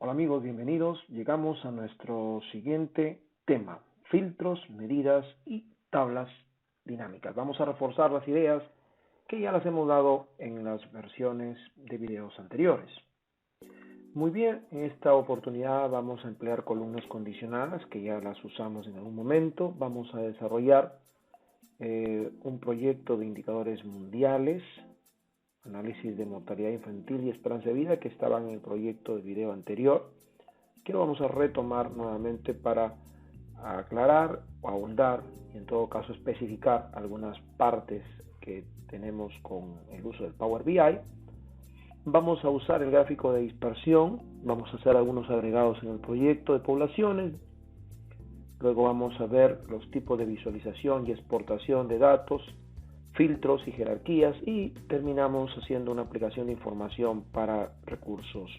Hola amigos, bienvenidos. Llegamos a nuestro siguiente tema, filtros, medidas y tablas dinámicas. Vamos a reforzar las ideas que ya las hemos dado en las versiones de videos anteriores. Muy bien, en esta oportunidad vamos a emplear columnas condicionadas que ya las usamos en algún momento. Vamos a desarrollar un proyecto de indicadores mundiales, análisis de mortalidad infantil y esperanza de vida que estaban en el proyecto de video anterior, que lo vamos a retomar nuevamente para aclarar o ahondar y en todo caso especificar algunas partes que tenemos con el uso del Power BI. Vamos a usar el gráfico de dispersión, vamos a hacer algunos agregados en el proyecto de poblaciones, luego vamos a ver los tipos de visualización y exportación de datos, filtros y jerarquías, y terminamos haciendo una aplicación de información para recursos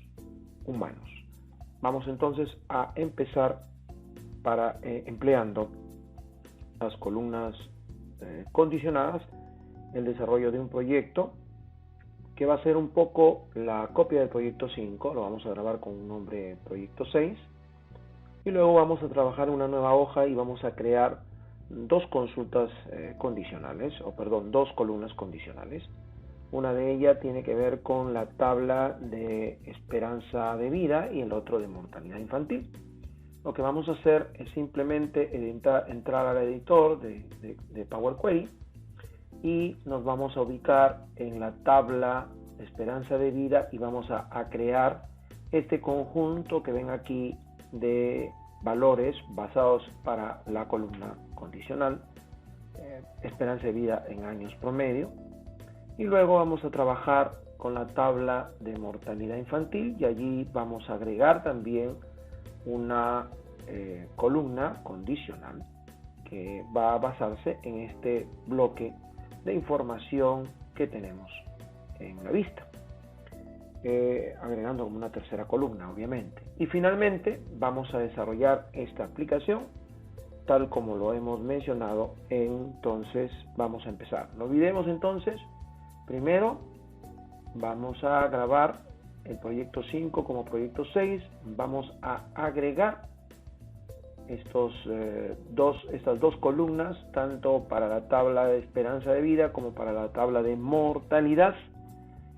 humanos. Vamos entonces a empezar empleando las columnas condicionadas, el desarrollo de un proyecto que va a ser un poco la copia del proyecto 5, lo vamos a grabar con un nombre proyecto 6, y luego vamos a trabajar una nueva hoja y vamos a crear dos columnas condicionales. Una de ellas tiene que ver con la tabla de esperanza de vida y el otro de mortalidad infantil. Lo que vamos a hacer es simplemente entrar al editor de Power Query y nos vamos a ubicar en la tabla de esperanza de vida y vamos a crear este conjunto que ven aquí de valores basados para la columna condicional, esperanza de vida en años promedio, y luego vamos a trabajar con la tabla de mortalidad infantil y allí vamos a agregar también una columna condicional que va a basarse en este bloque de información que tenemos en la vista, agregando como una tercera columna obviamente. Y finalmente vamos a desarrollar esta aplicación tal como lo hemos mencionado. Entonces vamos a empezar. No olvidemos entonces, primero vamos a grabar el proyecto 5 como proyecto 6, vamos a agregar estas dos columnas tanto para la tabla de esperanza de vida como para la tabla de mortalidad,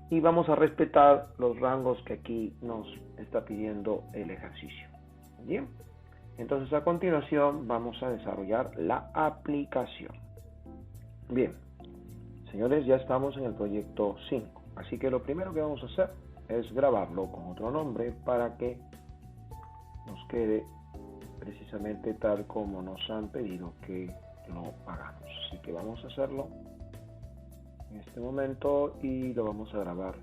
y vamos a respetar los rangos que aquí nos está pidiendo el ejercicio. Bien, entonces a continuación vamos a desarrollar la aplicación. Bien, señores, ya estamos en el proyecto 5, así que lo primero que vamos a hacer es grabarlo con otro nombre para que nos quede precisamente tal como nos han pedido que lo hagamos. Así que vamos a hacerlo en este momento y lo vamos a grabar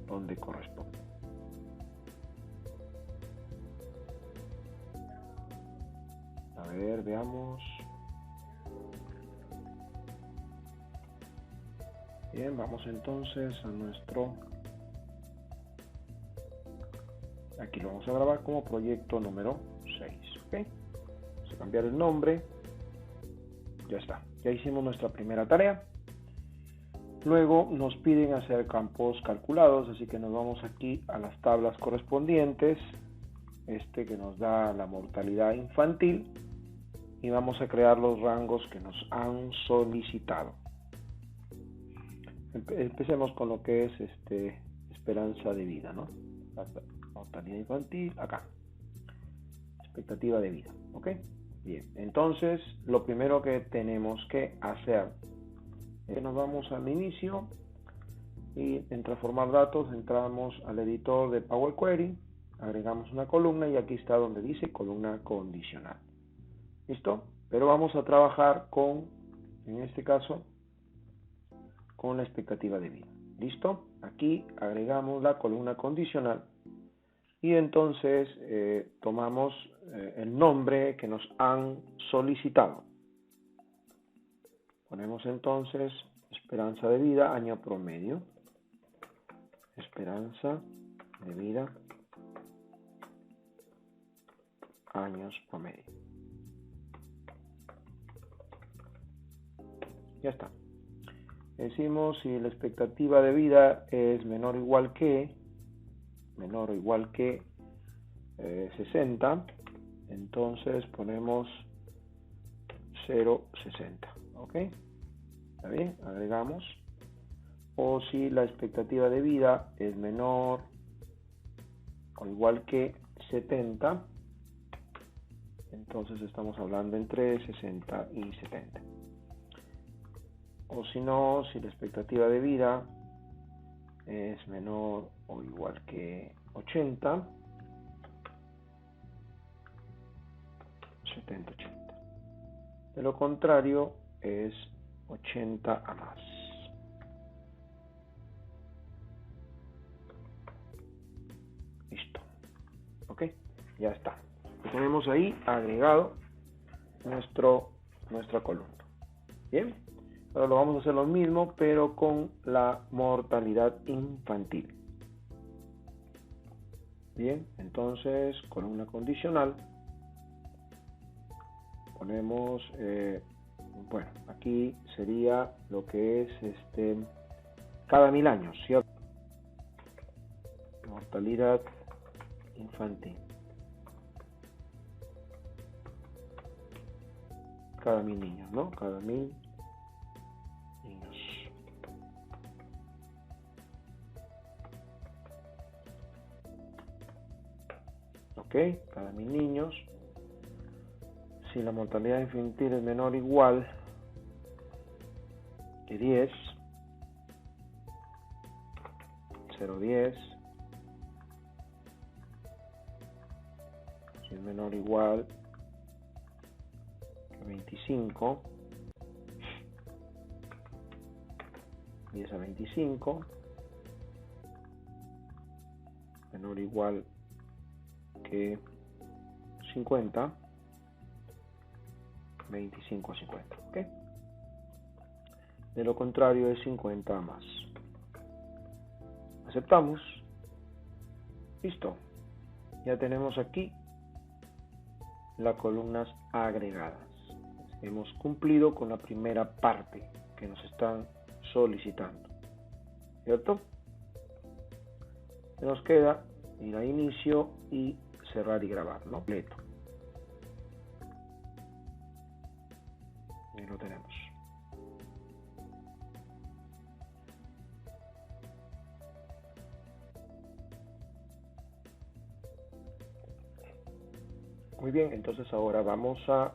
donde corresponde. A ver, veamos. Bien, vamos entonces a nuestro... Aquí lo vamos a grabar como proyecto número 6. ¿Okay? Vamos a cambiar el nombre. Ya está. Ya hicimos nuestra primera tarea. Luego nos piden hacer campos calculados, así que nos vamos aquí a las tablas correspondientes. Que nos da la mortalidad infantil. Y vamos a crear los rangos que nos han solicitado. Empecemos con lo que es esperanza de vida, ¿no? La mortalidad infantil, acá. Expectativa de vida, ¿ok? Bien, entonces lo primero que tenemos que hacer es que nos vamos al inicio y en transformar datos entramos al editor de Power Query, agregamos una columna y aquí está donde dice columna condicional. ¿Listo? Pero vamos a trabajar con, en este caso, con la expectativa de vida. ¿Listo? Aquí agregamos la columna condicional y entonces tomamos el nombre que nos han solicitado. Ponemos entonces esperanza de vida, año promedio. Esperanza de vida, años promedio. Ya está. Decimos si la expectativa de vida es menor o igual que 60, entonces ponemos 0,60, ¿ok? ¿Está bien? Agregamos. O si la expectativa de vida es menor o igual que 70, entonces estamos hablando entre 60 y 70. O si no, si la expectativa de vida es menor o igual que 80, 70, 80. De lo contrario es 80 a más. Listo. Ok, ya está. Tenemos ahí agregado nuestra columna. Bien, ahora lo vamos a hacer lo mismo, pero con la mortalidad infantil. Bien, entonces columna condicional. Ponemos, bueno, aquí sería lo que es cada 1000 años, ¿cierto? Mortalidad infantil. Cada 1000 niños, ¿no? Cada 1000 niños. Ok, cada 1000 niños. Si la mortalidad infantil es menor o igual que 10, 0,10. Si es menor o igual que 25, 10 a 25, menor o igual que 50, 25 a 50, ¿ok? De lo contrario es 50 a más. Aceptamos. Listo. Ya tenemos aquí las columnas agregadas. Hemos cumplido con la primera parte que nos están solicitando, ¿cierto? Nos queda ir a inicio y cerrar y grabar, ¿no? Completo. Ahí lo tenemos. Muy bien, entonces ahora vamos a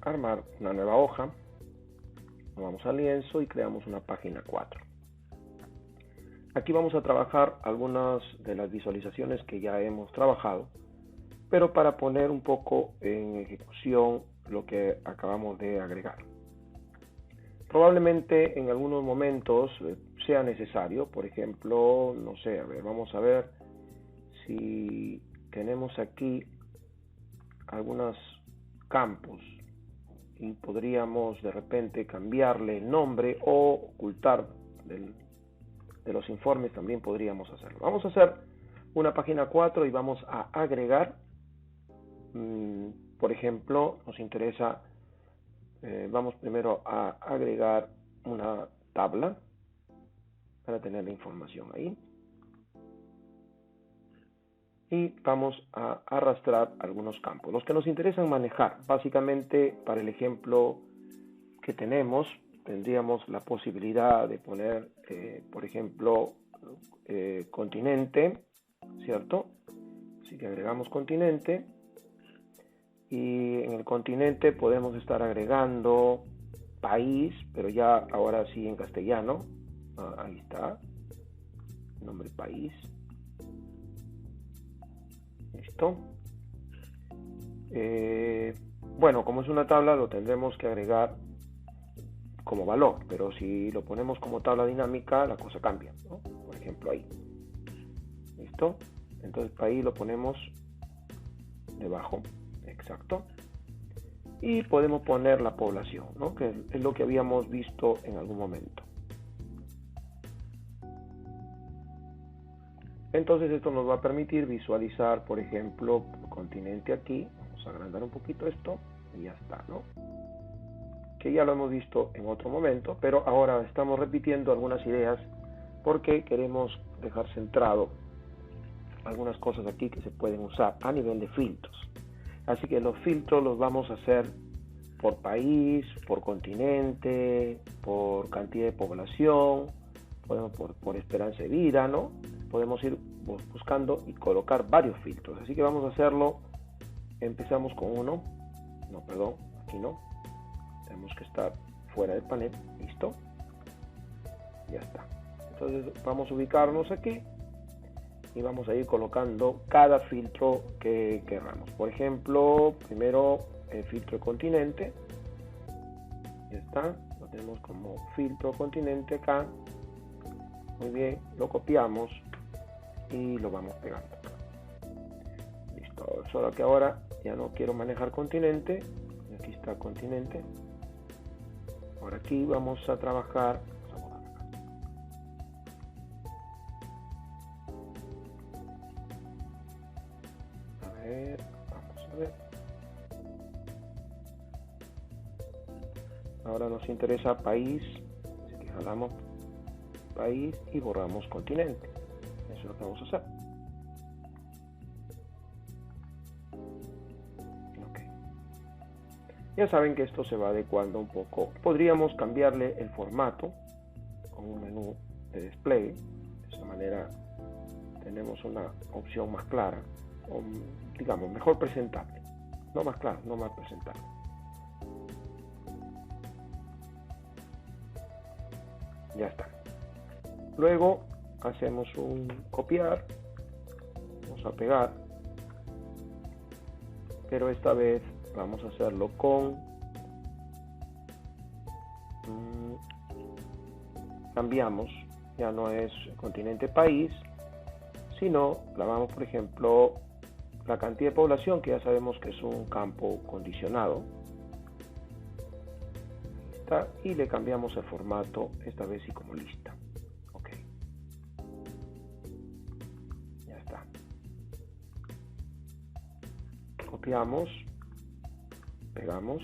armar una nueva hoja. Vamos al lienzo y creamos una página 4. Aquí vamos a trabajar algunas de las visualizaciones que ya hemos trabajado, pero para poner un poco en ejecución lo que acabamos de agregar. Probablemente en algunos momentos sea necesario, por ejemplo, no sé, a ver, vamos a ver si tenemos aquí algunos campos y podríamos de repente cambiarle el nombre o ocultar de los informes, también podríamos hacerlo. Vamos a hacer una página 4 y vamos a agregar, por ejemplo, nos interesa, vamos primero a agregar una tabla para tener la información ahí. Y vamos a arrastrar algunos campos, los que nos interesan manejar. Básicamente, para el ejemplo que tenemos, tendríamos la posibilidad de poner, por ejemplo, continente, ¿cierto? Así que agregamos continente. Y en el continente podemos estar agregando país, pero ya ahora sí en castellano. Ahí está, nombre país. Listo. Bueno, como es una tabla, lo tendremos que agregar como valor, pero si lo ponemos como tabla dinámica, la cosa cambia, ¿no? Por ejemplo, ahí. ¿Listo? Entonces, país lo ponemos debajo, exacto. Y podemos poner la población, ¿no? Que es lo que habíamos visto en algún momento. Entonces esto nos va a permitir visualizar, por ejemplo, el continente aquí. Vamos a agrandar un poquito esto y ya está, ¿no? Que ya lo hemos visto en otro momento, pero ahora estamos repitiendo algunas ideas porque queremos dejar centrado algunas cosas aquí que se pueden usar a nivel de filtros. Así que los filtros los vamos a hacer por país, por continente, por cantidad de población, podemos por esperanza de vida, ¿no? Podemos ir buscando y colocar varios filtros. Así que vamos a hacerlo. Empezamos con uno. No, perdón, aquí no. Tenemos que estar fuera del panel. Listo. Ya está. Entonces vamos a ubicarnos aquí y vamos a ir colocando cada filtro que queramos. Por ejemplo, primero el filtro de continente. Ya está. Lo tenemos como filtro continente acá. Muy bien. Lo copiamos y lo vamos pegando. Listo. Solo que ahora ya no quiero manejar continente. Aquí está continente. Ahora aquí vamos a trabajar. Vamos a ver. Ahora nos interesa país, así que jalamos país y borramos continente. Eso es lo que vamos a hacer. Okay. Ya saben que esto se va adecuando un poco. Podríamos cambiarle el formato con un menú de display. De esa manera tenemos una opción más clara, o digamos mejor presentable. No más claro, no más presentable. Ya está. Luego hacemos un copiar, vamos a pegar, pero esta vez vamos a hacerlo con cambiamos, ya no es continente país, sino clavamos por ejemplo la cantidad de población, que ya sabemos que es un campo condicionado, y le cambiamos el formato, esta vez sí como lista. Ok, ya está. Copiamos, pegamos,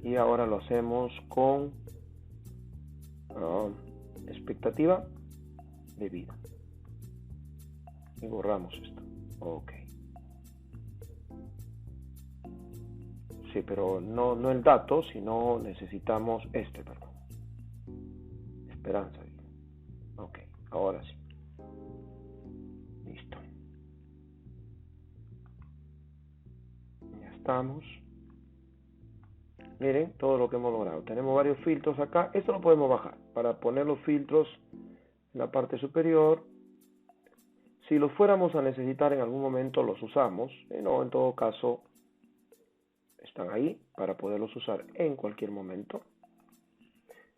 y ahora lo hacemos con expectativa de vida y borramos esto. Ok. Sí, pero no el dato, sino necesitamos perdón. Esperanza. Ok, ahora sí. Listo. Ya estamos. Miren todo lo que hemos logrado. Tenemos varios filtros acá. Esto lo podemos bajar para poner los filtros en la parte superior. Si los fuéramos a necesitar en algún momento, los usamos. No, en todo caso, están ahí para poderlos usar en cualquier momento.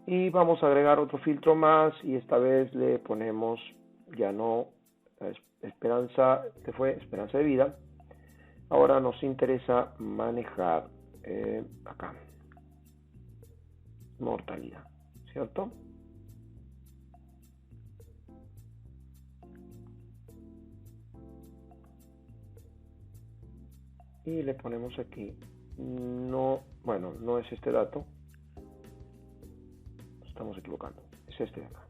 Y vamos a agregar otro filtro más y esta vez le ponemos ya no esperanza, que fue esperanza de vida. Ahora nos interesa manejar acá mortalidad, ¿cierto? Y le ponemos aquí no es este dato, estamos equivocando, es este de acá.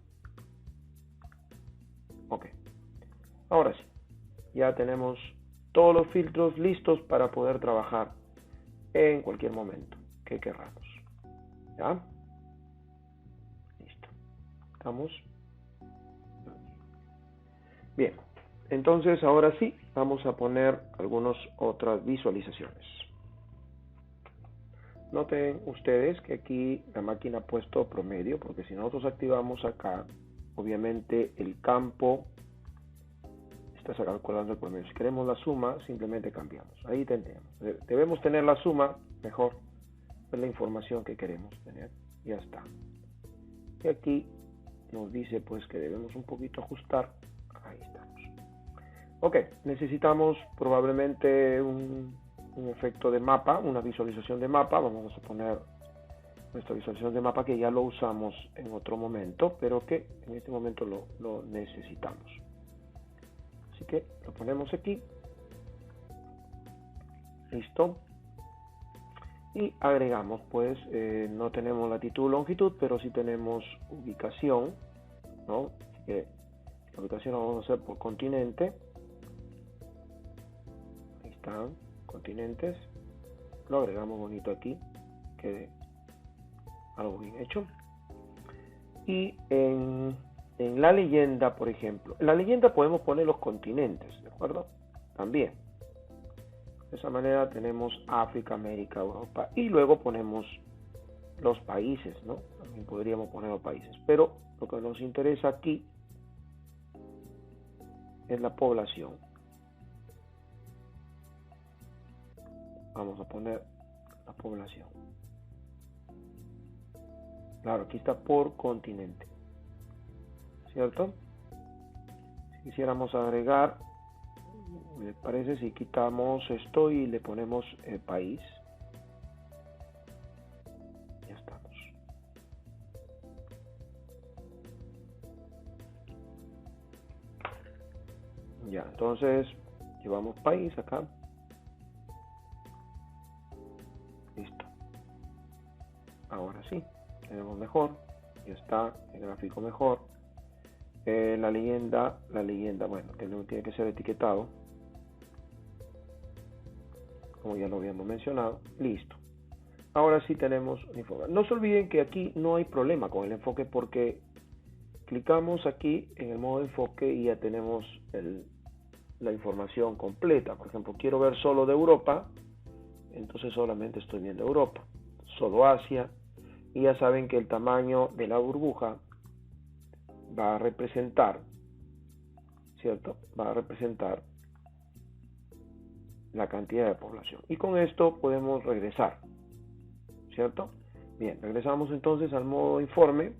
Ok, ahora sí, ya tenemos todos los filtros listos para poder trabajar en cualquier momento que queramos. ¿Ya? Listo. Estamos. Bien, entonces ahora sí, vamos a poner algunas otras visualizaciones. Noten ustedes que aquí la máquina ha puesto promedio, porque si nosotros activamos acá, obviamente el campo está calculando el promedio. Si queremos la suma, simplemente cambiamos. Ahí tenemos. Debemos tener la suma, mejor, es la información que queremos tener. Ya está. Y aquí nos dice pues que debemos un poquito ajustar. Ahí estamos. Ok, necesitamos probablemente un efecto de mapa, una visualización de mapa. Vamos a poner nuestra visualización de mapa que ya lo usamos en otro momento, pero que en este momento lo necesitamos. Así que lo ponemos aquí. Listo. y agregamos, pues no tenemos latitud o longitud, pero sí tenemos ubicación, ¿no? Así que la ubicación la vamos a hacer por continente. Ahí están, continentes. Lo agregamos bonito aquí, quede algo bien hecho. Y en la leyenda, por ejemplo, en la leyenda podemos poner los continentes, ¿de acuerdo? También. De esa manera tenemos África, América, Europa, y luego ponemos los países, ¿no? También podríamos poner los países, pero lo que nos interesa aquí es la población. Vamos a poner la población. Claro, aquí está por continente, ¿cierto? Si quisiéramos agregar, me parece si quitamos esto y le ponemos el país, ya estamos. Ya, entonces llevamos país acá. Listo. Ahora sí, tenemos mejor, ya está el gráfico mejor. La leyenda, bueno, tiene que ser etiquetado, como ya lo habíamos mencionado. Listo. Ahora sí tenemos un enfoque. No se olviden que aquí no hay problema con el enfoque porque clicamos aquí en el modo de enfoque y ya tenemos la información completa. Por ejemplo, quiero ver solo de Europa, entonces solamente estoy viendo Europa, solo Asia, y ya saben que el tamaño de la burbuja va a representar, ¿cierto? Va a representar la cantidad de población. Y con esto podemos regresar, ¿cierto? Bien, regresamos entonces al modo informe.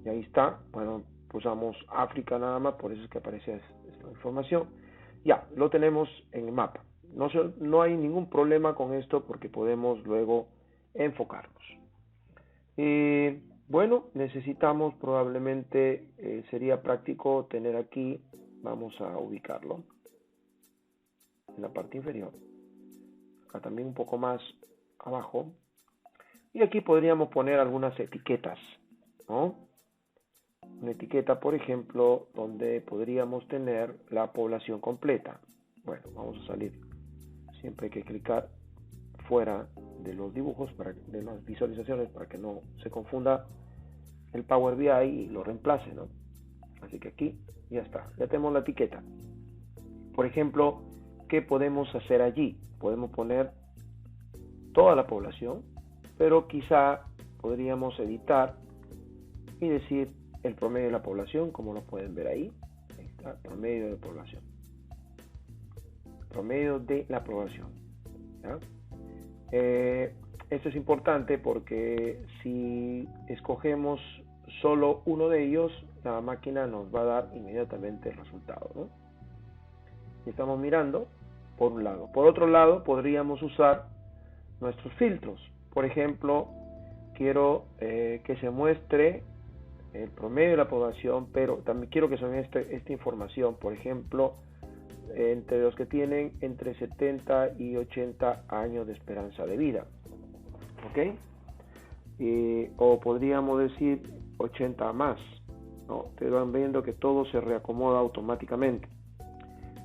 Y ahí está. Bueno, pulsamos África nada más, por eso es que aparece esta información. Ya, lo tenemos en el mapa. No hay ningún problema con esto porque podemos luego enfocarnos. Bueno, necesitamos probablemente, sería práctico tener aquí, vamos a ubicarlo en la parte inferior, acá también un poco más abajo, y aquí podríamos poner algunas etiquetas, ¿no? Una etiqueta, por ejemplo, donde podríamos tener la población completa. Bueno, vamos a salir, siempre hay que clicar fuera de los dibujos, de las visualizaciones, para que no se confunda el Power BI y lo reemplace, ¿no? Así que aquí ya está, ya tenemos la etiqueta. Por ejemplo, ¿qué podemos hacer allí? Podemos poner toda la población, pero quizá podríamos editar y decir el promedio de la población, como lo pueden ver ahí. Ahí está, promedio de población. Promedio de la población, ¿ya? Esto es importante porque si escogemos solo uno de ellos, la máquina nos va a dar inmediatamente el resultado, ¿no? Y estamos mirando por un lado. Por otro lado, podríamos usar nuestros filtros. Por ejemplo, quiero que se muestre el promedio de la población, pero también quiero que se muestre esta información, por ejemplo, entre los que tienen entre 70 y 80 años de esperanza de vida, ¿ok? O podríamos decir 80 más, ¿no? Ustedes van viendo que todo se reacomoda automáticamente.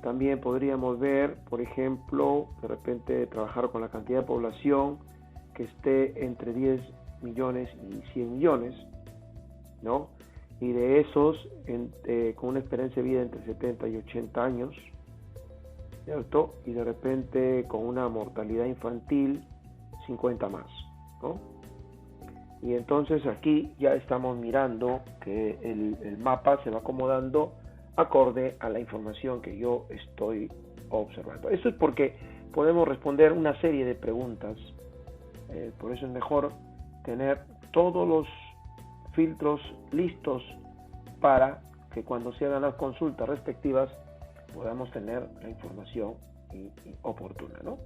También podríamos ver, por ejemplo, de repente trabajar con la cantidad de población que esté entre 10 millones y 100 millones, ¿no? Y de esos, con una esperanza de vida entre 70 y 80 años, ¿cierto? Y de repente con una mortalidad infantil 50 más, ¿no? Y entonces aquí ya estamos mirando que el mapa se va acomodando acorde a la información que yo estoy observando. Esto es porque podemos responder una serie de preguntas, por eso es mejor tener todos los filtros listos para que cuando se hagan las consultas respectivas podamos tener la información oportuna, ¿no?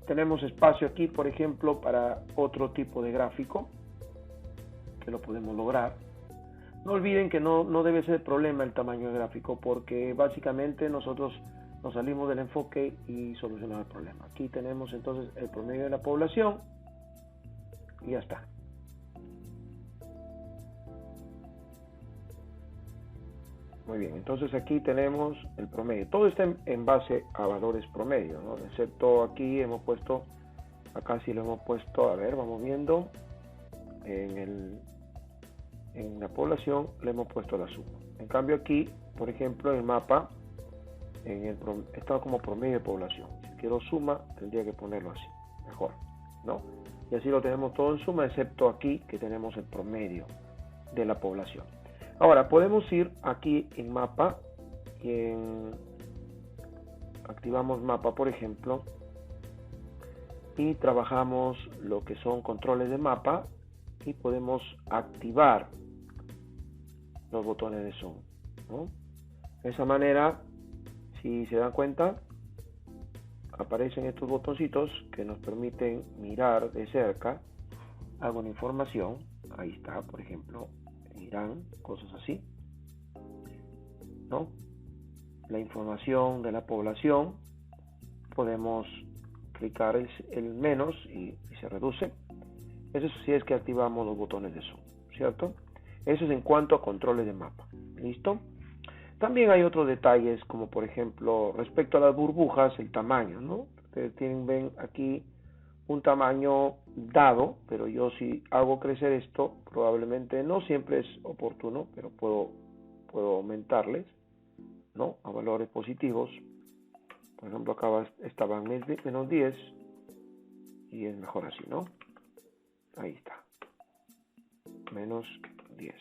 Tenemos espacio aquí, por ejemplo, para otro tipo de gráfico que lo podemos lograr. No olviden que no debe ser problema el tamaño del gráfico, porque básicamente nosotros nos salimos del enfoque y solucionamos el problema. Aquí tenemos entonces el promedio de la población y ya está. Muy bien, entonces aquí tenemos el promedio. Todo está en base a valores promedio, ¿no? Excepto aquí hemos puesto, acá sí lo hemos puesto, a ver, vamos viendo, en la población le hemos puesto la suma. En cambio aquí, por ejemplo, el mapa está como promedio de población. Si quiero suma, tendría que ponerlo así, mejor, ¿no? Y así lo tenemos todo en suma, excepto aquí que tenemos el promedio de la población. Ahora, podemos ir aquí en mapa y activamos mapa, por ejemplo, y trabajamos lo que son controles de mapa y podemos activar los botones de zoom, ¿no? De esa manera, si se dan cuenta, aparecen estos botoncitos que nos permiten mirar de cerca alguna información. Ahí está, por ejemplo, Irán, cosas así, ¿no? La información de la población, podemos clicar el menos y se reduce. Eso sí es que activamos los botones de zoom, ¿cierto? Eso es en cuanto a controles de mapa. ¿Listo? También hay otros detalles, como por ejemplo, respecto a las burbujas, el tamaño, ¿no? Ustedes ven aquí un tamaño dado, pero yo si hago crecer esto, probablemente no siempre es oportuno, pero puedo aumentarles, ¿no? A valores positivos. Por ejemplo, acá estaban menos 10 y es mejor así, ¿no? Ahí está. Menos 10.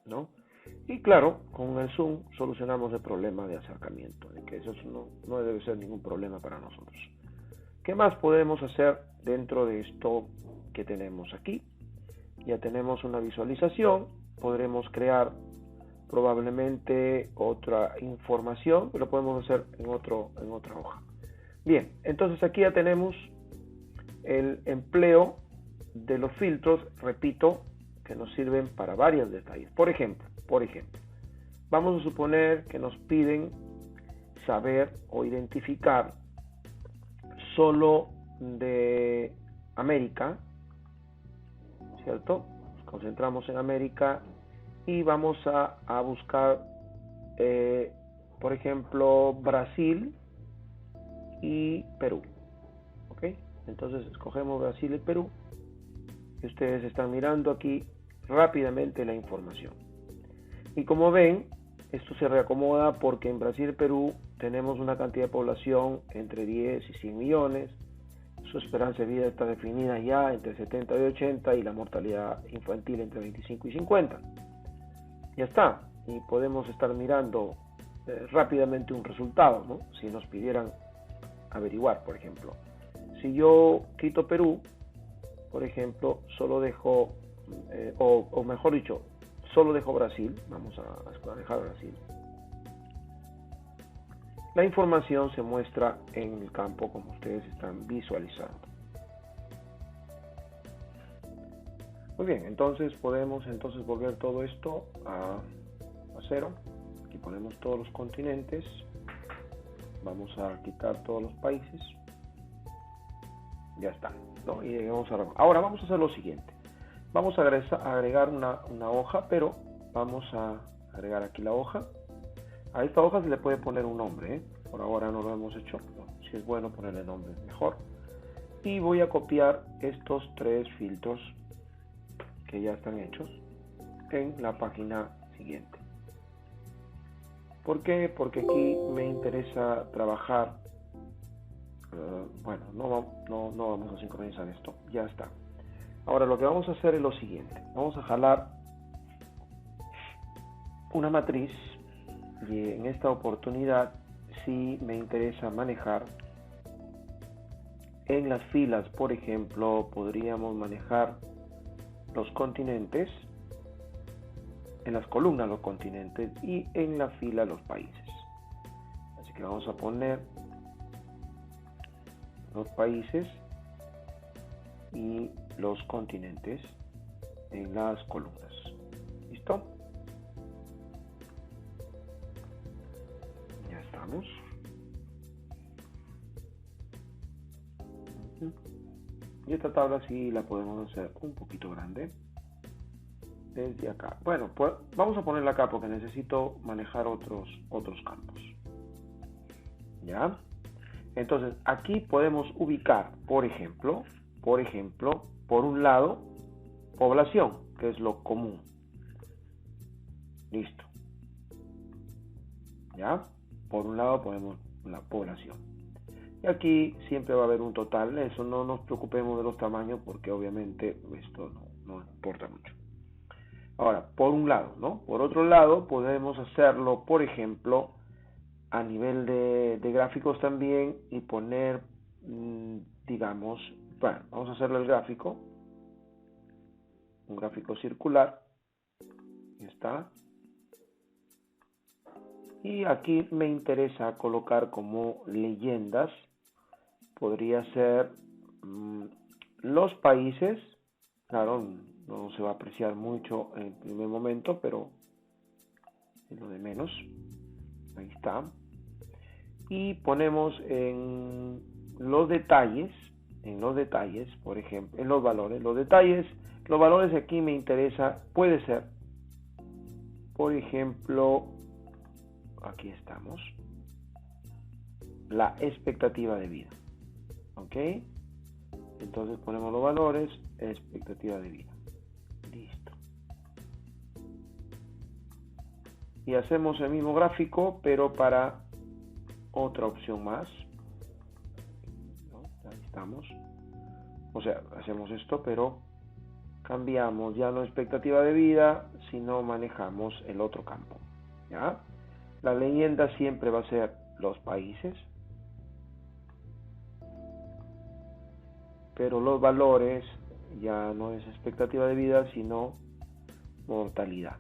¿No? Y claro, con el zoom solucionamos el problema de acercamiento, de que eso no debe ser ningún problema para nosotros. ¿Qué más podemos hacer dentro de esto que tenemos aquí? Ya tenemos una visualización, podremos crear probablemente otra información, pero lo podemos hacer en otra hoja. Bien, entonces aquí ya tenemos el empleo de los filtros, repito, que nos sirven para varios detalles. Por ejemplo, vamos a suponer que nos piden saber o identificar solo de América, ¿cierto? Nos concentramos en América y vamos a buscar, por ejemplo, Brasil y Perú. ¿Ok? Entonces escogemos Brasil y Perú. Y ustedes están mirando aquí rápidamente la información. Y como ven, esto se reacomoda porque en Brasil y Perú tenemos una cantidad de población entre 10 y 100 millones. Su esperanza de vida está definida ya entre 70 y 80 y la mortalidad infantil entre 25 y 50. Ya está. Y podemos estar mirando rápidamente un resultado, ¿no? Si nos pidieran averiguar, por ejemplo. Si yo quito Perú, por ejemplo, solo dejo, o mejor dicho, solo dejo Brasil, vamos a dejar Brasil. La información se muestra en el campo como ustedes están visualizando. Muy bien, entonces podemos volver todo esto a cero. Aquí ponemos todos los continentes. Vamos a quitar todos los países. Ya está, ¿no? Y ahora vamos a hacer lo siguiente. Vamos a agregar una hoja, pero vamos a agregar aquí la hoja. A esta hoja se le puede poner un nombre, ¿eh? Por ahora no lo hemos hecho. No, si es bueno ponerle nombre, mejor. Y voy a copiar estos 3 filtros que ya están hechos en la página siguiente. ¿Por qué? Porque aquí me interesa trabajar. Bueno, no vamos a sincronizar esto. Ya está. Ahora lo que vamos a hacer es lo siguiente. Vamos a jalar una matriz y en esta oportunidad sí me interesa manejar en las filas. Por ejemplo, podríamos manejar los continentes, en las columnas los continentes y en la fila los países. Así que vamos a poner los países y los continentes. en las columnas. ¿Listo? Ya estamos. Y esta tabla sí la podemos hacer un poquito grande. Desde acá. Bueno, pues vamos a ponerla acá porque necesito manejar otros campos. ¿Ya? Entonces, aquí podemos ubicar, por ejemplo, por un lado, población, que es lo común. Listo. ¿Ya? Por un lado ponemos la población. Y aquí siempre va a haber un total. Eso no nos preocupemos de los tamaños porque obviamente esto no importa mucho. Ahora, por un lado, ¿no? Por otro lado, podemos hacerlo, por ejemplo, a nivel de gráficos también y poner, digamos, bueno, vamos a hacerle el gráfico, un gráfico circular. Ahí está. Y aquí me interesa colocar como leyendas, podría ser los países, claro, no se va a apreciar mucho en el primer momento, pero es lo de menos. Ahí está. Y ponemos en los detalles, por ejemplo, en los valores. Los valores aquí me interesa, puede ser, por ejemplo, aquí estamos, la expectativa de vida. ¿Ok? Entonces ponemos los valores, expectativa de vida. Listo. Y hacemos el mismo gráfico, pero para otra opción más. ¿No? Ahí estamos. O sea, hacemos esto, pero cambiamos ya no expectativa de vida, sino manejamos el otro campo. ¿Ya? La leyenda siempre va a ser los países, pero los valores ya no es expectativa de vida, sino mortalidad.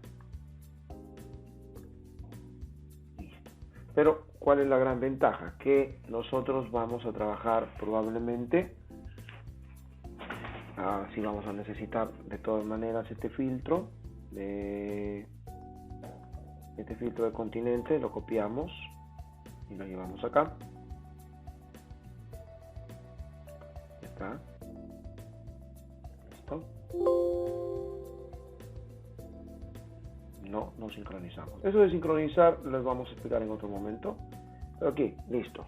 Listo. Pero, ¿cuál es la gran ventaja? Que nosotros vamos a trabajar probablemente, si vamos a necesitar de todas maneras este filtro de continente, lo copiamos y lo llevamos acá. Ya está. Listo. No sincronizamos. Eso de sincronizar lo vamos a explicar en otro momento. Aquí, listo.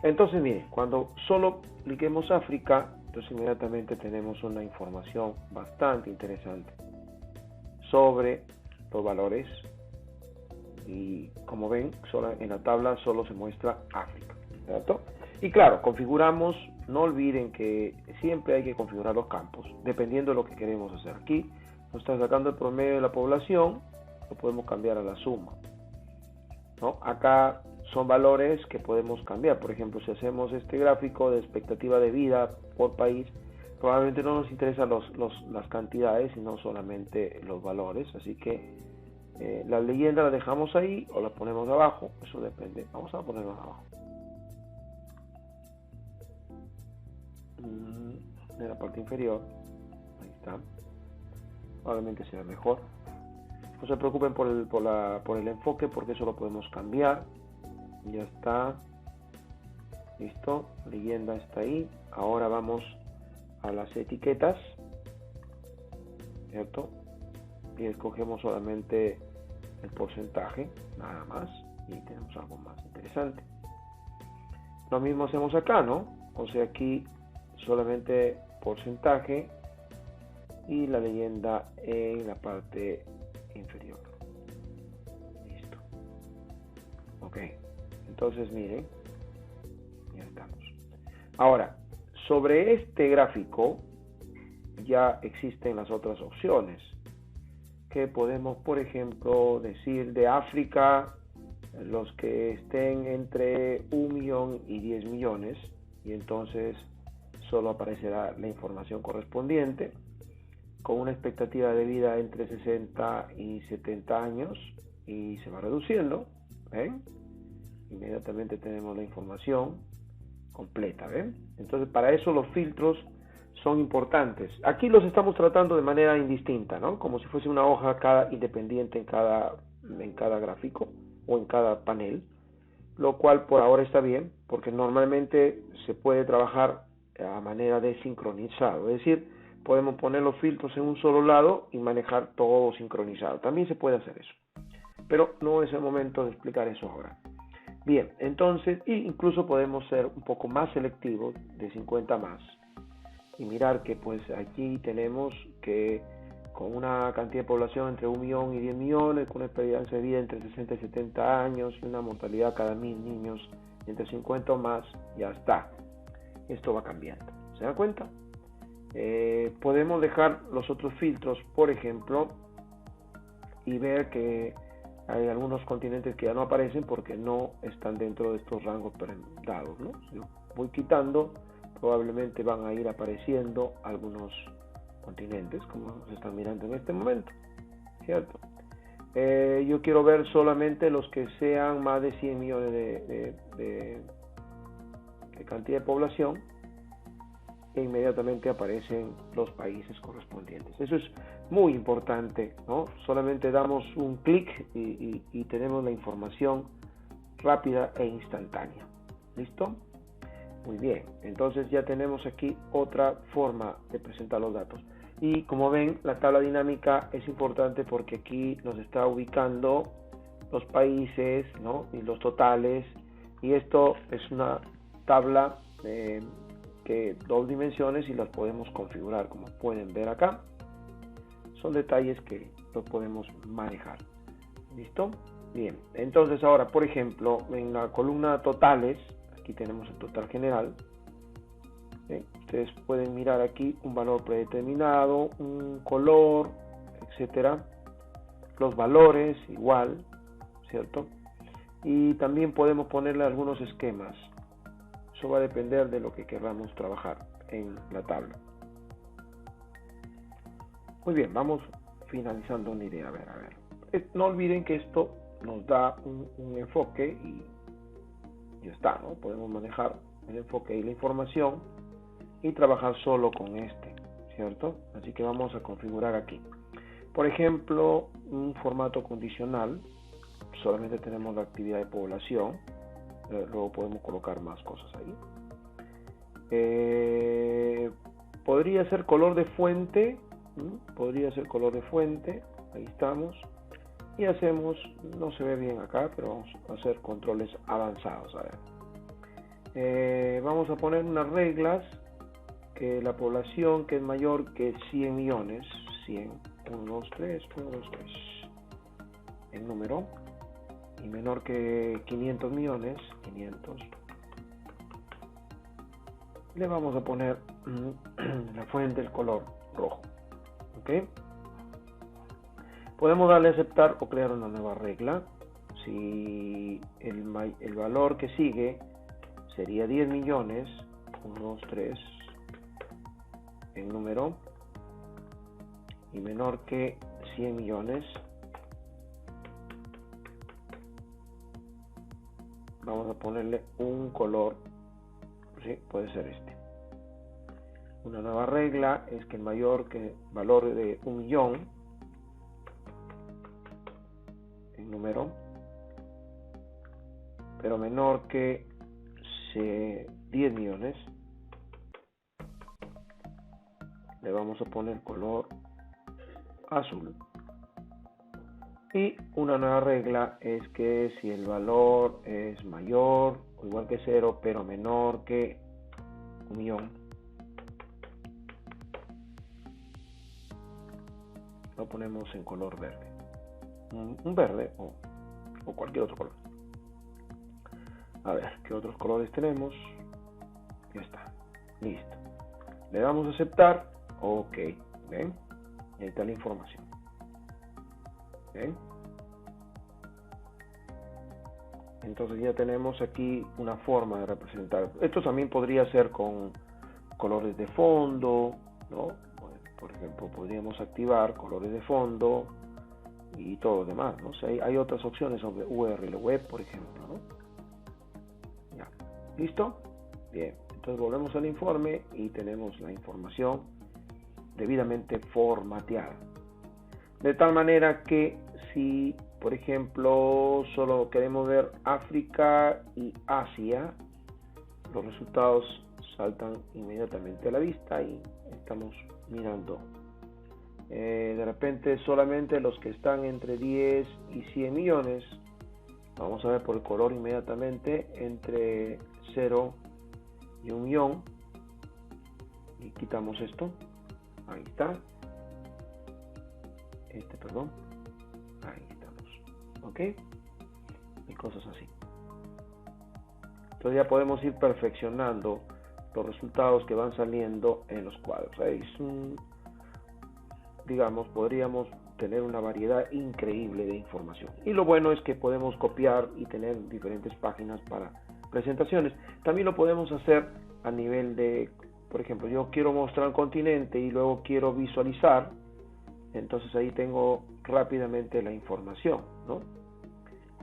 Entonces, miren, cuando solo cliquemos África, entonces inmediatamente tenemos una información bastante interesante sobre los valores. Y como ven, en la tabla solo se muestra África, ¿cierto? Y claro, configuramos, no olviden que siempre hay que configurar los campos, dependiendo de lo que queremos hacer. Aquí nos está sacando el promedio de la población, lo podemos cambiar a la suma, ¿no? Acá son valores que podemos cambiar. Por ejemplo, si hacemos este gráfico de expectativa de vida por país, probablemente no nos interesan las cantidades, sino solamente los valores. Así que la leyenda la dejamos ahí o la ponemos abajo, eso depende. Vamos a ponerla abajo. En la parte inferior, ahí está. Probablemente sea mejor. No se preocupen por el enfoque, porque eso lo podemos cambiar. Ya está. Listo, leyenda está ahí. Ahora vamos a las etiquetas, ¿cierto? Y escogemos solamente el porcentaje, nada más, y tenemos algo más interesante. Lo mismo hacemos acá, ¿no? O sea, aquí solamente porcentaje y la leyenda en la parte inferior. Listo. Ok, entonces miren, ya estamos. Ahora, sobre este gráfico ya existen las otras opciones, que podemos, por ejemplo, decir de África, los que estén entre 1 millón y 10 millones, y entonces solo aparecerá la información correspondiente, con una expectativa de vida entre 60 y 70 años, y se va reduciendo, ¿ven? Inmediatamente tenemos la información completa, ¿ven? Entonces, para eso los filtros son importantes. Aquí los estamos tratando de manera indistinta, ¿no? Como si fuese una hoja cada independiente en cada gráfico o en cada panel, lo cual por ahora está bien, porque normalmente se puede trabajar a manera de sincronizado, es decir, podemos poner los filtros en un solo lado y manejar todo sincronizado. También se puede hacer eso, pero no es el momento de explicar eso ahora. Bien, entonces, incluso podemos ser un poco más selectivos, de 50 más, y mirar que pues aquí tenemos que con una cantidad de población entre 1 millón y 10 millones, con una esperanza de vida entre 60 y 70 años y una mortalidad cada 1000 niños entre 50 o más, ya está. Esto va cambiando. ¿Se dan cuenta? Podemos dejar los otros filtros, por ejemplo, y ver que hay algunos continentes que ya no aparecen porque no están dentro de estos rangos dados, ¿no? Si voy quitando, probablemente van a ir apareciendo algunos continentes, como se están mirando en este momento, ¿cierto? Yo quiero ver solamente los que sean más de 100 millones de cantidad de población, e inmediatamente aparecen los países correspondientes. Eso es muy importante, ¿no? Solamente damos un clic y tenemos la información rápida e instantánea. ¿Listo? Muy bien, entonces ya tenemos aquí otra forma de presentar los datos. Y como ven, la tabla dinámica es importante porque aquí nos está ubicando los países, ¿no? Y los totales. Y esto es una tabla que 2 dimensiones y las podemos configurar, como pueden ver acá. Son detalles que los podemos manejar. ¿Listo? Bien, entonces ahora, por ejemplo, en la columna totales, aquí tenemos el total general. Ustedes pueden mirar aquí un valor predeterminado, un color, etcétera. Los valores igual, ¿cierto? Y también podemos ponerle algunos esquemas. Eso va a depender de lo que queramos trabajar en la tabla. Muy bien, vamos finalizando una idea. A ver. No olviden que esto nos da un enfoque y ya está, ¿no? Podemos manejar el enfoque y la información y trabajar solo con este, ¿cierto? Así que vamos a configurar aquí. Por ejemplo, un formato condicional. Solamente tenemos la actividad de población. Luego podemos colocar más cosas ahí. Podría ser color de fuente. Podría ser color de fuente. Ahí estamos. Y hacemos, no se ve bien acá, pero vamos a hacer controles avanzados. A ver. Vamos a poner unas reglas. Que la población que es mayor que 100 millones. 100. 1, 2, 3. 1, 2, 3. El número. Y menor que 500 millones, 500, le vamos a poner la fuente del color rojo. ¿Ok? Podemos darle a aceptar o crear una nueva regla. Si el valor que sigue sería 10 millones, 1, 2, 3, el número, y menor que 100 millones, vamos a ponerle un color, ¿sí? Puede ser este. Una nueva regla es que el mayor que valor de 1 millón, el número, pero menor que 10 millones, le vamos a poner color azul. Y una nueva regla es que si el valor es mayor o igual que 0, pero menor que 1 millón, lo ponemos en color verde. Un verde o cualquier otro color. A ver, ¿qué otros colores tenemos? Ya está. Listo. Le damos a aceptar. Ok. ¿Ven? Y ahí está la información. ¿Ven? Entonces ya tenemos aquí una forma de representar. Esto también podría ser con colores de fondo, ¿no? Bueno, por ejemplo, podríamos activar colores de fondo y todo lo demás, ¿no? O sea, hay otras opciones sobre URL web, por ejemplo, ¿no? Ya. ¿Listo? Bien, entonces volvemos al informe y tenemos la información debidamente formateada. De tal manera que si, por ejemplo, solo queremos ver África y Asia, los resultados saltan inmediatamente a la vista y estamos mirando. De repente solamente los que están entre 10 y 100 millones, vamos a ver por el color inmediatamente, entre 0 y 1 millón, y quitamos esto, ahí está, perdón, ahí estamos, ok, y cosas así. Entonces ya podemos ir perfeccionando los resultados que van saliendo en los cuadros. Digamos, podríamos tener una variedad increíble de información. Y lo bueno es que podemos copiar y tener diferentes páginas para presentaciones. También lo podemos hacer a nivel de, por ejemplo, yo quiero mostrar el continente y luego quiero visualizar, entonces ahí tengo rápidamente la información, ¿no?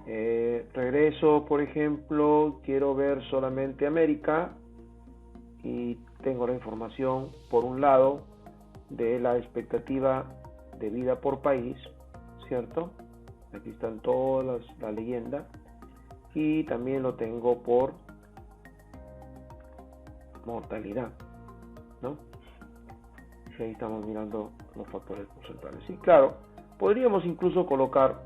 Regreso, por ejemplo, quiero ver solamente América y tengo la información por un lado de la expectativa de vida por país, ¿cierto? Aquí están todas la leyenda, y también lo tengo por mortalidad, ¿no? Y ahí estamos mirando los factores porcentuales. Y claro, podríamos incluso colocar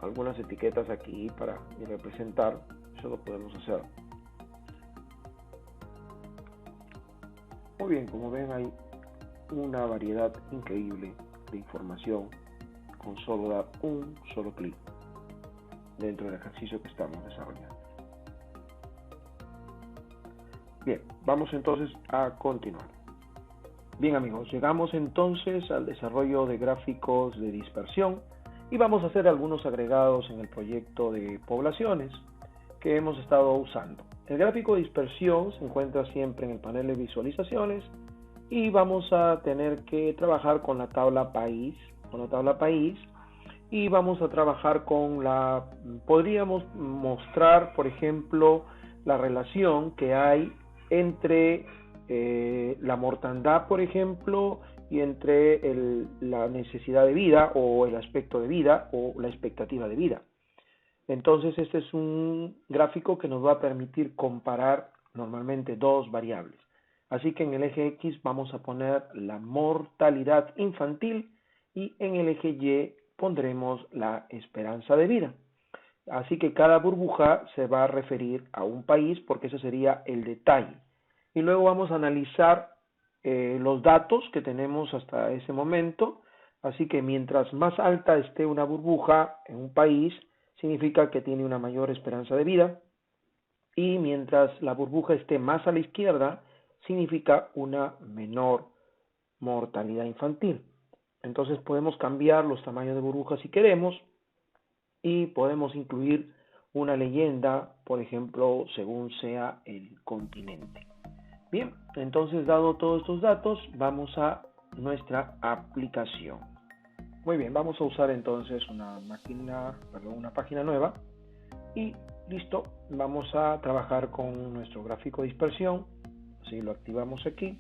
algunas etiquetas aquí para representar, eso lo podemos hacer. Muy bien, como ven hay una variedad increíble de información con solo dar un solo clic dentro del ejercicio que estamos desarrollando. Bien, vamos entonces a continuar. Bien amigos, llegamos entonces al desarrollo de gráficos de dispersión y vamos a hacer algunos agregados en el proyecto de poblaciones que hemos estado usando. El gráfico de dispersión se encuentra siempre en el panel de visualizaciones y vamos a tener que trabajar con la tabla país, y vamos a trabajar con podríamos mostrar, por ejemplo, la relación que hay entre la mortandad, por ejemplo, y entre la necesidad de vida o el aspecto de vida o la expectativa de vida. Entonces este es un gráfico que nos va a permitir comparar normalmente dos variables. Así que en el eje X vamos a poner la mortalidad infantil y en el eje Y pondremos la esperanza de vida. Así que cada burbuja se va a referir a un país porque ese sería el detalle. Y luego vamos a analizar los datos que tenemos hasta ese momento. Así que mientras más alta esté una burbuja en un país, significa que tiene una mayor esperanza de vida. Y mientras la burbuja esté más a la izquierda, significa una menor mortalidad infantil. Entonces podemos cambiar los tamaños de burbujas si queremos y podemos incluir una leyenda, por ejemplo, según sea el continente. Bien, entonces dado todos estos datos, vamos a nuestra aplicación. Muy bien, vamos a usar entonces una página nueva y listo, vamos a trabajar con nuestro gráfico de dispersión. Así lo activamos aquí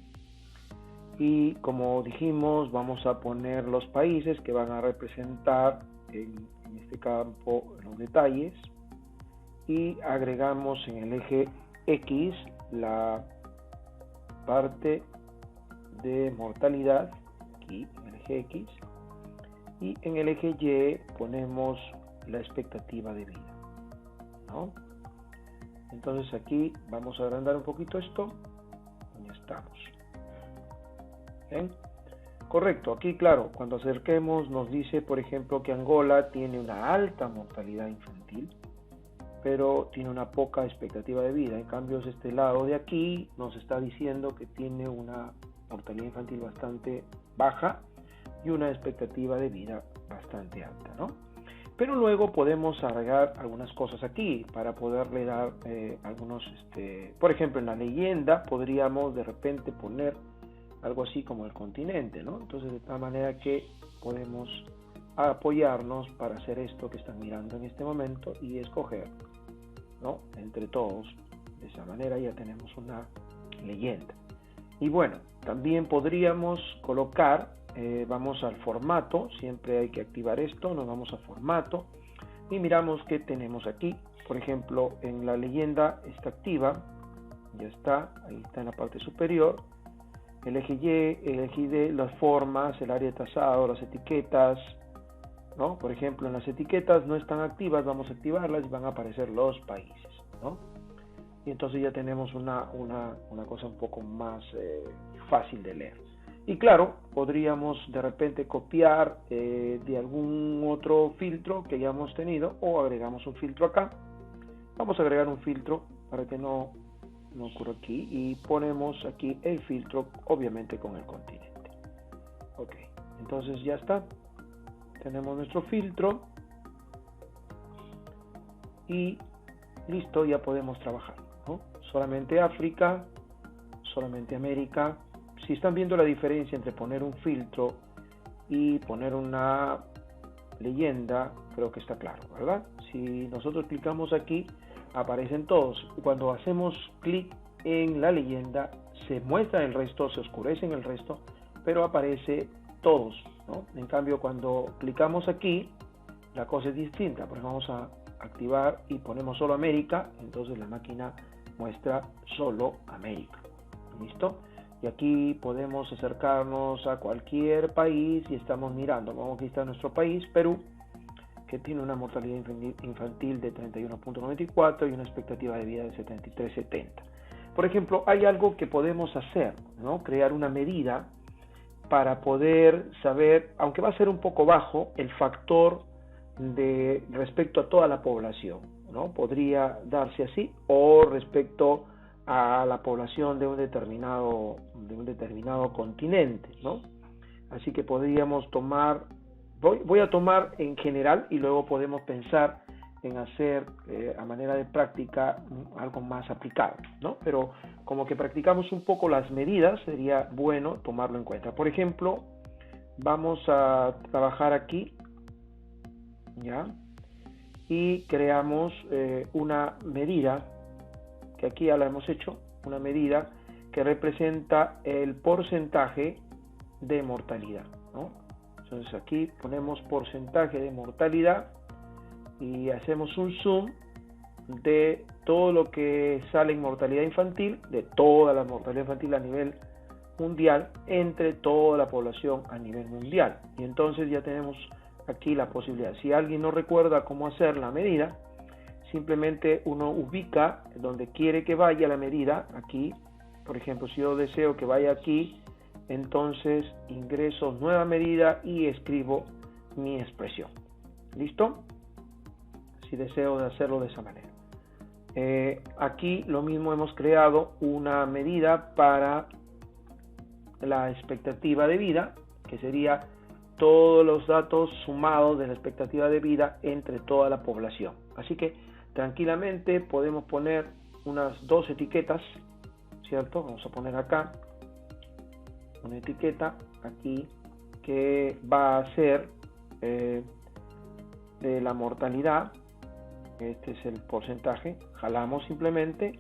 y como dijimos vamos a poner los países que van a representar en este campo los detalles y agregamos en el eje X la parte de mortalidad aquí en el eje X y en el eje Y ponemos la expectativa de vida, ¿no? Entonces aquí vamos a agrandar un poquito esto. Ya estamos. ¿Bien? Correcto, aquí claro, cuando acerquemos nos dice por ejemplo que Angola tiene una alta mortalidad infantil, pero tiene una poca expectativa de vida. En cambio este lado de aquí nos está diciendo que tiene una mortalidad infantil bastante baja y una expectativa de vida bastante alta, ¿no? Pero luego podemos agregar algunas cosas aquí para poderle dar algunos, por ejemplo en la leyenda podríamos de repente poner algo así como el continente, ¿no? Entonces de tal manera que podemos apoyarnos para hacer esto que están mirando en este momento y escoger, ¿no? Entre todos De esa manera ya tenemos una leyenda. Y bueno, también podríamos colocar, vamos al formato, siempre hay que activar esto, nos vamos a formato y miramos qué tenemos aquí. Por ejemplo, en la leyenda está activa, ya está, ahí está en la parte superior, el eje Y, el eje D, las formas, el área de trazado, las etiquetas, ¿no? Por ejemplo, en las etiquetas no están activas, vamos a activarlas y van a aparecer los países, ¿no? Y entonces ya tenemos una cosa un poco más fácil de leer. Y claro, podríamos de repente copiar de algún otro filtro que hayamos tenido o agregamos un filtro acá. Vamos a agregar un filtro para que no ocurra aquí y ponemos aquí el filtro, obviamente con el continente. Ok, entonces ya está. Tenemos nuestro filtro y listo, ya podemos trabajar, ¿no? Solamente África, solamente América. Si están viendo la diferencia entre poner un filtro y poner una leyenda, creo que está claro, ¿verdad? Si nosotros clicamos aquí, aparecen todos. Cuando hacemos clic en la leyenda, se muestra el resto, se oscurece en el resto, pero aparece todos, ¿no? En cambio, cuando clicamos aquí, la cosa es distinta, porque vamos a activar y ponemos solo América, entonces la máquina muestra solo América. ¿Listo? Y aquí podemos acercarnos a cualquier país y estamos mirando. Vamos, aquí está nuestro país, Perú, que tiene una mortalidad infantil de 31.94 y una expectativa de vida de 73.70. Por ejemplo, hay algo que podemos hacer, ¿no? Crear una medida para poder saber, aunque va a ser un poco bajo, el factor de respecto a toda la población, ¿no? Podría darse así, o respecto a la población de un determinado continente, ¿no? Así que podríamos tomar, voy a tomar en general y luego podemos pensar en hacer a manera de práctica algo más aplicado, ¿no? Pero como que practicamos un poco las medidas, sería bueno tomarlo en cuenta. Por ejemplo, vamos a trabajar aquí, ¿ya? Y creamos una medida, que aquí ya la hemos hecho, una medida que representa el porcentaje de mortalidad, ¿no? Entonces aquí ponemos porcentaje de mortalidad y hacemos un zoom de todo lo que sale en mortalidad infantil, de toda la mortalidad infantil a nivel mundial, entre toda la población a nivel mundial. Y entonces ya tenemos aquí la posibilidad. Si alguien no recuerda cómo hacer la medida, simplemente uno ubica donde quiere que vaya la medida, aquí, por ejemplo, si yo deseo que vaya aquí, entonces ingreso nueva medida y escribo mi expresión. ¿Listo? Si deseo de hacerlo de esa manera. Aquí lo mismo, hemos creado una medida para la expectativa de vida, que sería todos los datos sumados de la expectativa de vida entre toda la población. Así que tranquilamente podemos poner unas dos etiquetas, ¿cierto? Vamos a poner acá una etiqueta aquí que va a ser de la mortalidad. Este es el porcentaje. Jalamos simplemente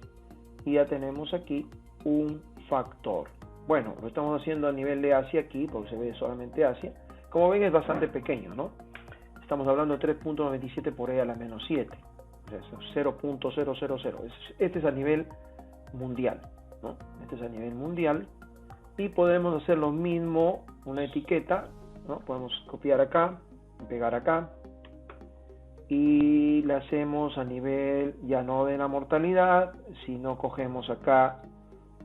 y ya tenemos aquí un factor. Bueno, lo estamos haciendo a nivel de Asia aquí, porque se ve solamente Asia. Como ven, es bastante pequeño, ¿no? Estamos hablando de 3.97 por E a la menos 7. 0.000. Este es a nivel mundial, ¿no? Este es a nivel mundial. Y podemos hacer lo mismo, una etiqueta, ¿no? Podemos copiar acá, pegar acá. Y la hacemos a nivel ya no de la mortalidad, sino cogemos acá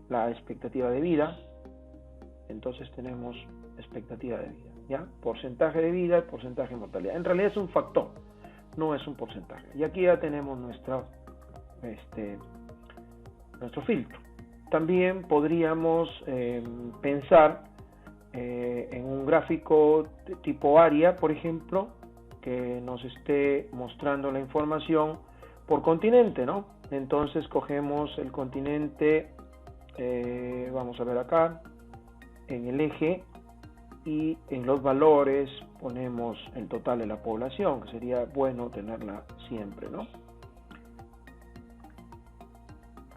la expectativa de vida. Entonces tenemos expectativa de vida, ¿ya? Porcentaje de vida, porcentaje de mortalidad. En realidad es un factor, no es un porcentaje. Y aquí ya tenemos nuestro filtro. También podríamos pensar en un gráfico de tipo área, por ejemplo, que nos esté mostrando la información por continente, ¿no? Entonces cogemos el continente, vamos a ver acá, en el eje, y en los valores ponemos el total de la población, que sería bueno tenerla siempre, ¿no?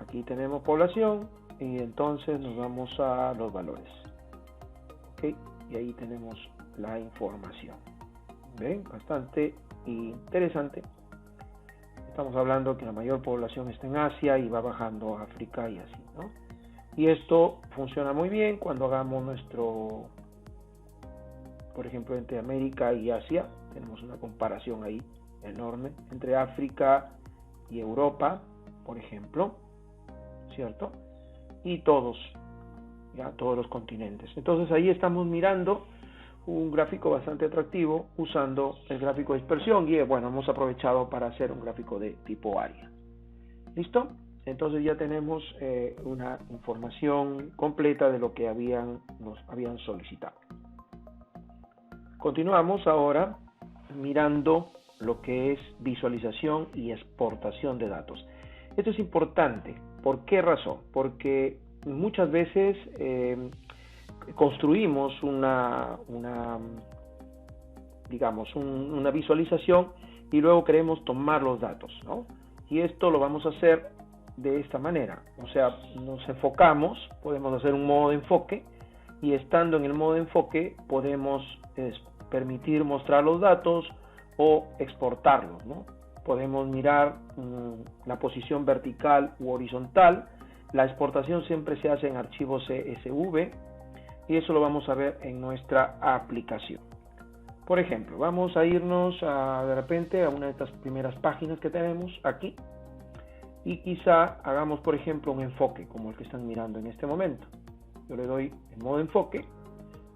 aquí tenemos población y entonces nos vamos a los valores. Ok, y ahí tenemos la información. ¿Ven? Bastante interesante. Estamos hablando que la mayor población está en Asia y va bajando a África y así, ¿no? Y esto funciona muy bien cuando hagamos nuestro, por ejemplo, entre América y Asia. Tenemos una comparación ahí enorme entre África y Europa, por ejemplo, ¿cierto? Y todos los continentes. Entonces ahí estamos mirando un gráfico bastante atractivo usando el gráfico de dispersión y bueno, hemos aprovechado para hacer un gráfico de tipo área. ¿Listo? Entonces ya tenemos una información completa de lo que nos habían solicitado. Continuamos ahora mirando lo que es visualización y exportación de datos. Esto es importante. ¿Por qué razón? Porque muchas veces construimos una visualización y luego queremos tomar los datos, ¿no? Y esto lo vamos a hacer de esta manera. O sea, nos enfocamos, podemos hacer un modo de enfoque y estando en el modo de enfoque podemos permitir mostrar los datos o exportarlos, ¿no? Podemos mirar la posición vertical u horizontal. La exportación siempre se hace en archivos CSV y eso lo vamos a ver en nuestra aplicación. Por ejemplo, vamos a irnos de repente a una de estas primeras páginas que tenemos aquí y quizá hagamos, por ejemplo, un enfoque como el que están mirando en este momento. Yo le doy el modo enfoque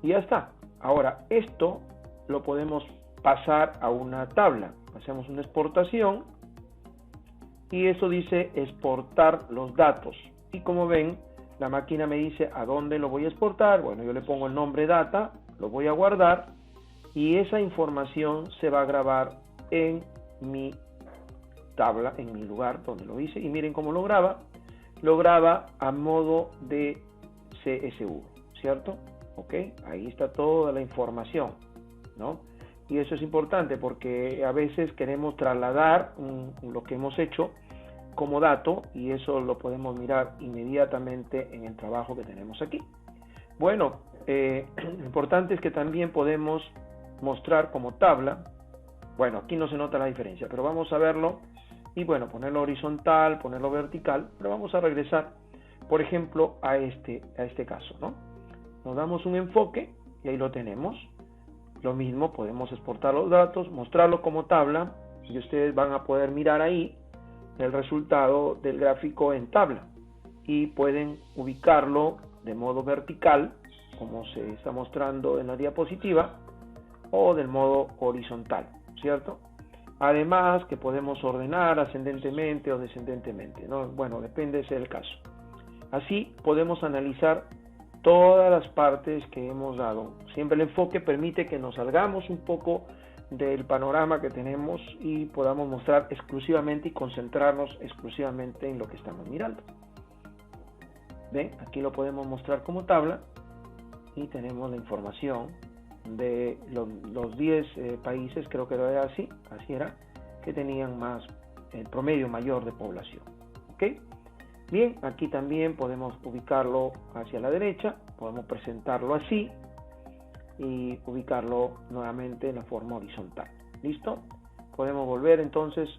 y ya está. Ahora, esto lo podemos pasar a una tabla. Hacemos una exportación y eso dice exportar los datos. Y como ven, la máquina me dice a dónde lo voy a exportar. Bueno, yo le pongo el nombre data, lo voy a guardar y esa información se va a grabar en mi tabla, en mi lugar donde lo hice. Y miren cómo lo graba a modo de CSV, ¿cierto? Ok, ahí está toda la información, ¿no? Y eso es importante porque a veces queremos trasladar lo que hemos hecho como dato y eso lo podemos mirar inmediatamente en el trabajo que tenemos aquí. Bueno, lo importante es que también podemos mostrar como tabla. Bueno, aquí no se nota la diferencia, pero vamos a verlo y bueno, ponerlo horizontal, ponerlo vertical, pero vamos a regresar, por ejemplo, a este caso, ¿no? Nos damos un enfoque y ahí lo tenemos. Lo mismo, podemos exportar los datos, mostrarlo como tabla y ustedes van a poder mirar ahí el resultado del gráfico en tabla y pueden ubicarlo de modo vertical como se está mostrando en la diapositiva o del modo horizontal, ¿cierto? Además que podemos ordenar ascendentemente o descendentemente, ¿no? Bueno, depende del caso. Así podemos analizar todas las partes que hemos dado. Siempre el enfoque permite que nos salgamos un poco del panorama que tenemos y podamos mostrar exclusivamente y concentrarnos exclusivamente en lo que estamos mirando. ¿Ven? Aquí lo podemos mostrar como tabla y tenemos la información de los 10 países, creo que era así era, que tenían el promedio mayor de población. ¿Ok? Bien, aquí también podemos ubicarlo hacia la derecha, podemos presentarlo así y ubicarlo nuevamente en la forma horizontal. ¿Listo? Podemos volver entonces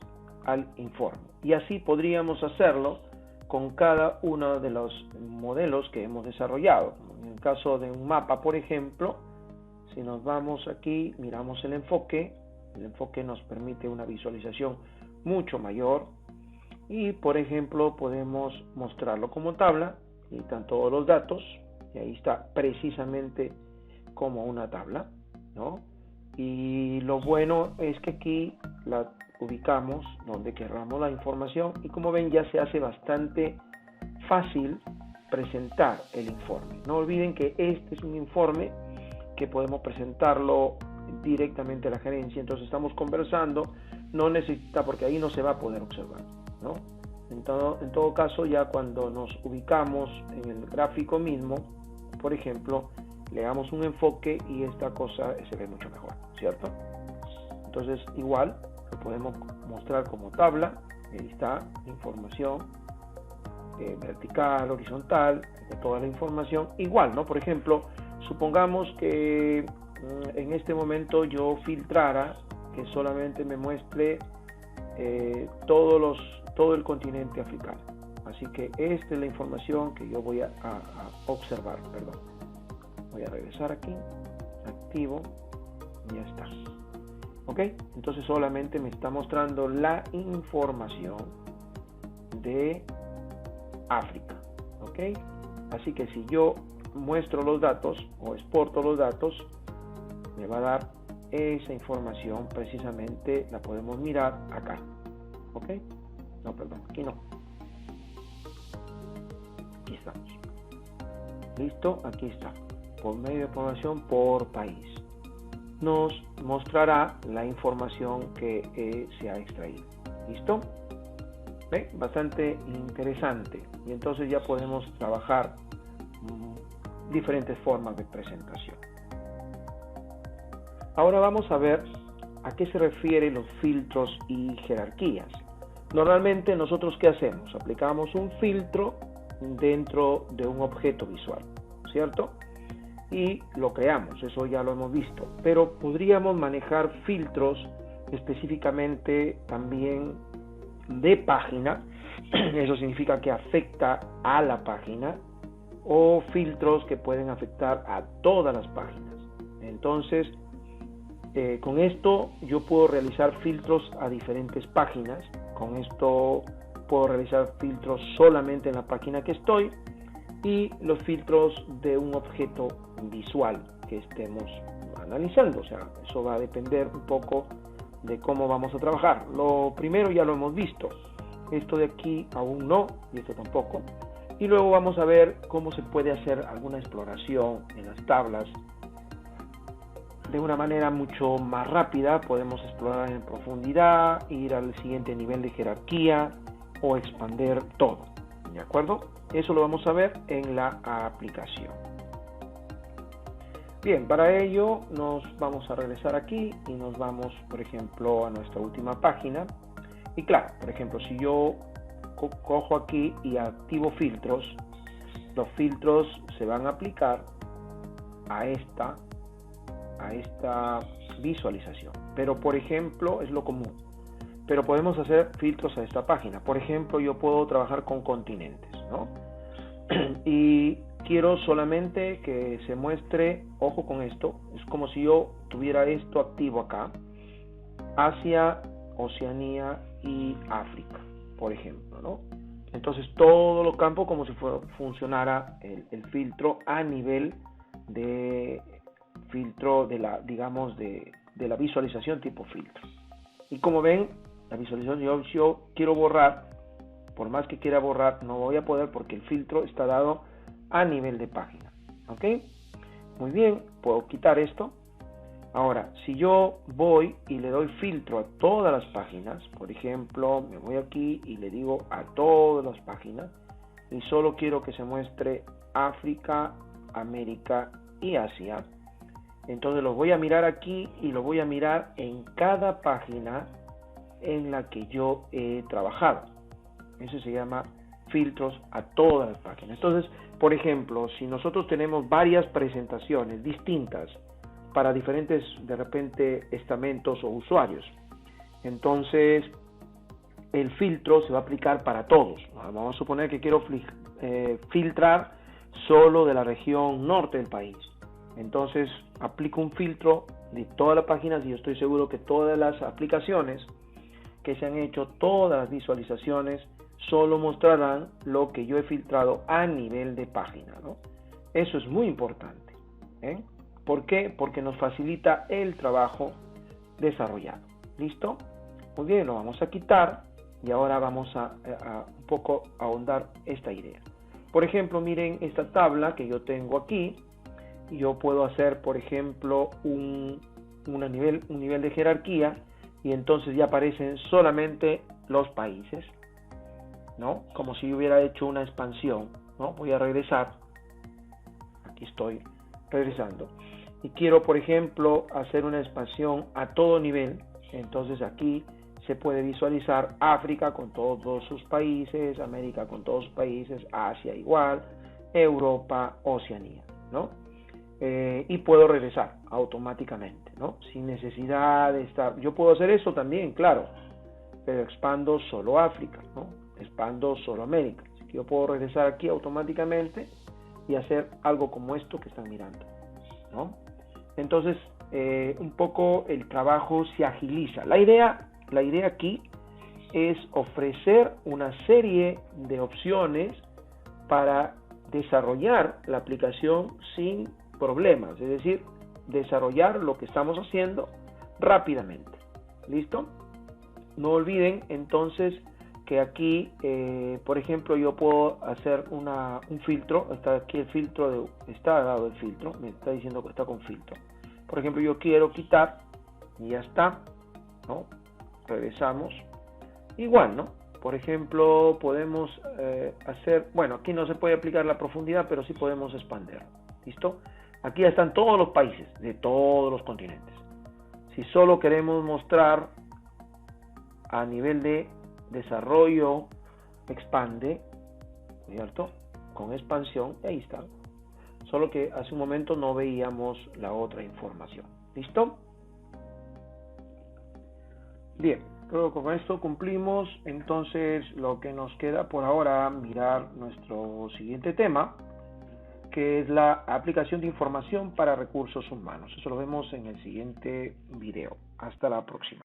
al informe. Y así podríamos hacerlo con cada uno de los modelos que hemos desarrollado. En el caso de un mapa, por ejemplo, si nos vamos aquí, miramos el enfoque nos permite una visualización mucho mayor. Y por ejemplo podemos mostrarlo como tabla y están todos los datos y ahí está precisamente como una tabla, ¿no? Y lo bueno es que aquí la ubicamos donde queramos la información y como ven ya se hace bastante fácil presentar el informe. No olviden que este es un informe que podemos presentarlo directamente a la gerencia, entonces estamos conversando, no necesita, porque ahí no se va a poder observar, ¿no? En todo caso, ya cuando nos ubicamos en el gráfico mismo, por ejemplo, le damos un enfoque y esta cosa se ve mucho mejor, ¿cierto? Entonces igual lo podemos mostrar como tabla, ahí está la información vertical, horizontal, de toda la información igual, ¿no? Por ejemplo, supongamos que en este momento yo filtrara que solamente me muestre todo el continente africano. Así que esta es la información que yo voy a observar, perdón. Voy a regresar aquí, activo, ya está. ¿Ok? Entonces solamente me está mostrando la información de África. ¿Ok? Así que si yo muestro los datos o exporto los datos, me va a dar esa información, precisamente la podemos mirar acá. ¿Ok? No, perdón, aquí no. Aquí estamos. Listo, aquí está. Por medio de población por país. Nos mostrará la información que se ha extraído. ¿Listo? ¿Ve? Bastante interesante. Y entonces ya podemos trabajar diferentes formas de presentación. Ahora vamos a ver a qué se refieren los filtros y jerarquías. Normalmente nosotros ¿qué hacemos? Aplicamos un filtro dentro de un objeto visual, ¿cierto? Y lo creamos, eso ya lo hemos visto. Pero podríamos manejar filtros específicamente también de página, eso significa que afecta a la página, o filtros que pueden afectar a todas las páginas. Entonces, con esto yo puedo realizar filtros a diferentes páginas. Con esto puedo realizar filtros solamente en la página que estoy y los filtros de un objeto visual que estemos analizando. O sea, eso va a depender un poco de cómo vamos a trabajar. Lo primero ya lo hemos visto. Esto de aquí aún no, y esto tampoco. Y luego vamos a ver cómo se puede hacer alguna exploración en las tablas. De una manera mucho más rápida podemos explorar en profundidad, ir al siguiente nivel de jerarquía o expandir todo. ¿De acuerdo? Eso lo vamos a ver en la aplicación. Bien, para ello nos vamos a regresar aquí y nos vamos, por ejemplo, a nuestra última página. Y claro, por ejemplo, si yo cojo aquí y activo filtros, los filtros se van a aplicar a esta visualización. Pero por ejemplo, es lo común. Pero podemos hacer filtros a esta página. Por ejemplo, yo puedo trabajar con continentes, ¿no? Y quiero solamente que se muestre, ojo con esto, es como si yo tuviera esto activo acá, Asia, Oceanía y África, por ejemplo, ¿no? Entonces todo lo campo como si funcionara el filtro a nivel de filtro de la, digamos, de la visualización tipo filtro. Y como ven, la visualización yo quiero borrar, por más que quiera borrar, no voy a poder porque el filtro está dado a nivel de página. ¿Ok? Muy bien, puedo quitar esto. Ahora, si yo voy y le doy filtro a todas las páginas, por ejemplo, me voy aquí y le digo a todas las páginas, y solo quiero que se muestre África, América y Asia, entonces lo voy a mirar aquí y lo voy a mirar en cada página en la que yo he trabajado. Eso se llama filtros a todas las páginas. Entonces, por ejemplo, si nosotros tenemos varias presentaciones distintas para diferentes, de repente, estamentos o usuarios, entonces el filtro se va a aplicar para todos. Vamos a suponer que quiero filtrar solo de la región norte del país. Entonces aplico un filtro de todas las páginas y yo estoy seguro que todas las aplicaciones que se han hecho, todas las visualizaciones, solo mostrarán lo que yo he filtrado a nivel de página, ¿no? Eso es muy importante, ¿eh? ¿Por qué? Porque nos facilita el trabajo desarrollado. ¿Listo? Muy bien, lo vamos a quitar y ahora vamos a un poco ahondar esta idea. Por ejemplo, miren esta tabla que yo tengo aquí. Yo puedo hacer, por ejemplo, un nivel de jerarquía y entonces ya aparecen solamente los países, ¿no? Como si hubiera hecho una expansión, ¿no? Voy a regresar. Aquí estoy regresando. Y quiero, por ejemplo, hacer una expansión a todo nivel. Entonces aquí se puede visualizar África con todos sus países, América con todos sus países, Asia igual, Europa, Oceanía, ¿no? Y puedo regresar automáticamente, ¿no? Sin necesidad de estar. Yo puedo hacer eso también, claro, pero expando solo África, ¿no? Expando solo América. Así que yo puedo regresar aquí automáticamente y hacer algo como esto que están mirando, ¿no? Entonces, un poco el trabajo se agiliza. La idea aquí es ofrecer una serie de opciones para desarrollar la aplicación sin problemas, es decir, desarrollar lo que estamos haciendo rápidamente. ¿Listo? No olviden entonces que aquí, por ejemplo, yo puedo hacer un filtro. Está aquí el filtro, está dado el filtro, me está diciendo que está con filtro. Por ejemplo, yo quiero quitar y ya está, ¿no? Regresamos. Igual, ¿no? Por ejemplo, podemos hacer, bueno, aquí no se puede aplicar la profundidad, pero sí podemos expandir. ¿Listo? Aquí ya están todos los países de todos los continentes. Si solo queremos mostrar a nivel de desarrollo, expande, ¿cierto? Con expansión, ahí está. Solo que hace un momento no veíamos la otra información. ¿Listo? Bien, creo que con esto cumplimos. Entonces, lo que nos queda por ahora mirar nuestro siguiente tema, que es la aplicación de información para recursos humanos. Eso lo vemos en el siguiente video. Hasta la próxima.